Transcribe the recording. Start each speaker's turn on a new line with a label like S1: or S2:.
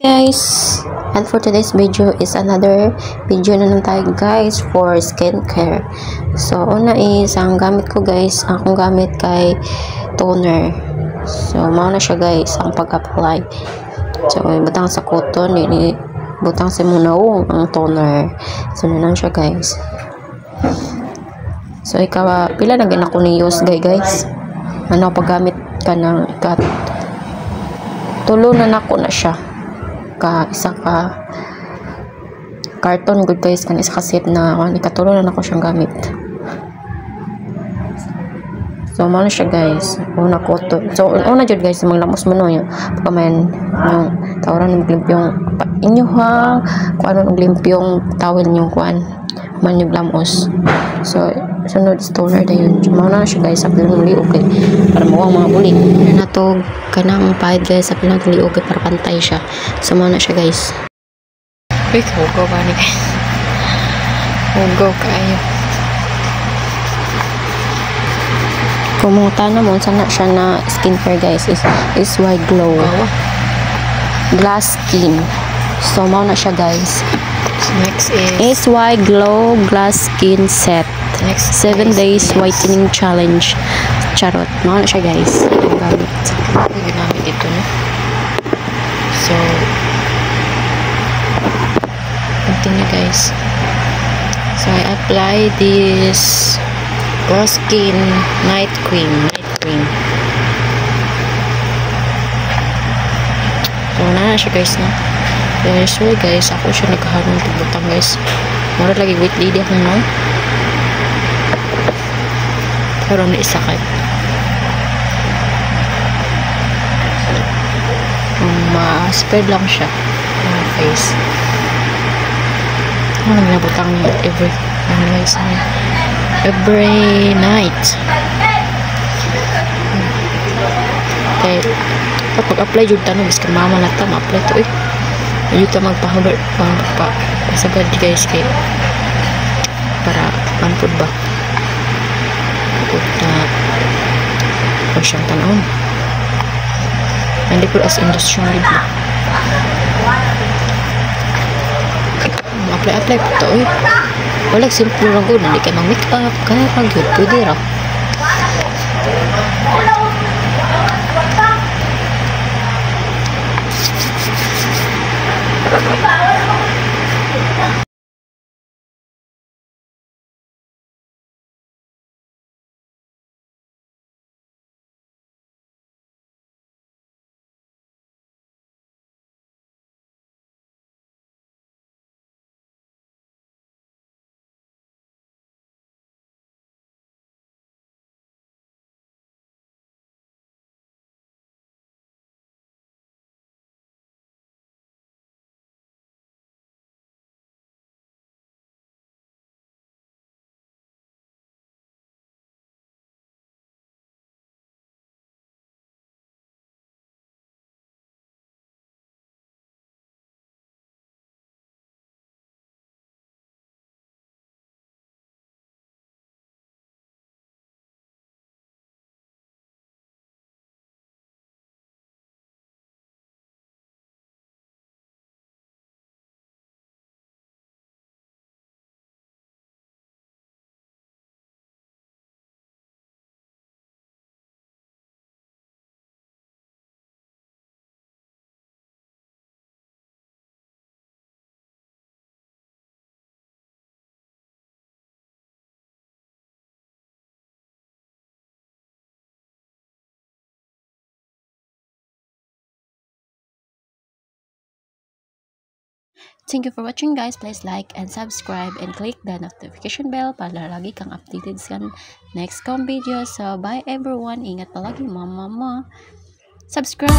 S1: Guys, and for today's video is another video na lang tayo guys for skincare. So una is ang gamit ko guys, akong gamit kay toner. So mao na siya guys ang pag-apply. So butang sa cotton ini butang sa munaw ang toner. So nanan siya guys. So ikaw pila na gina ko ni use guys. Ano paggamit ka ng ikat. Tulo na nako na siya. Isa ka carton good guys kan isa ka set na ikatulong na ako siyang gamit. So mao na siya guys, una ko to. So una jud guys mang lamos mo no yung pagkaman yung tawran ng limpyong inyo ha kung ano ng limpyong towel niyo kuan man yung lamos. So sunod toner na yun. Mao na siya guys, apil ng liog para mawang mga bulig na to kanang pahid guys, apil ng liog para pantay siya. So mao na siya guys. Uy, hugaw ba ni guys? Hugaw kayo. Kumuta na mo sana siya na skincare guys is white glow glass skin. So mao na siya guys.
S2: Next is
S1: white glow glass skin set.
S2: next
S1: 7 days whitening challenge. Charot. Mao na siya guys. Ang gamit.
S2: ginamit ito no. So continue guys. So I apply this glass skin night cream. So na siya guys no. Usually guys ako siya nagkaharong butang guys. Mura lagi wait lady ako no. Pero na isa kay ma-spread lang siya ng face. Ano lang nabutang every night. Okay, kapag apply jud tanong bis kay mama na ta ma-apply to eh. Ayun ta magpa-hover pa sagad guys kay para panpod ba. Na siyang tanawon hindi ko as industrial libre apply po ito eh walang simple lang ko hindi kayo mag make up kaya pag yun pwede raw Thank you for watching guys. Please like and subscribe and click the notification bell para lagi kang updated sa next kong video. So bye everyone. Ingat palagi mama. Subscribe.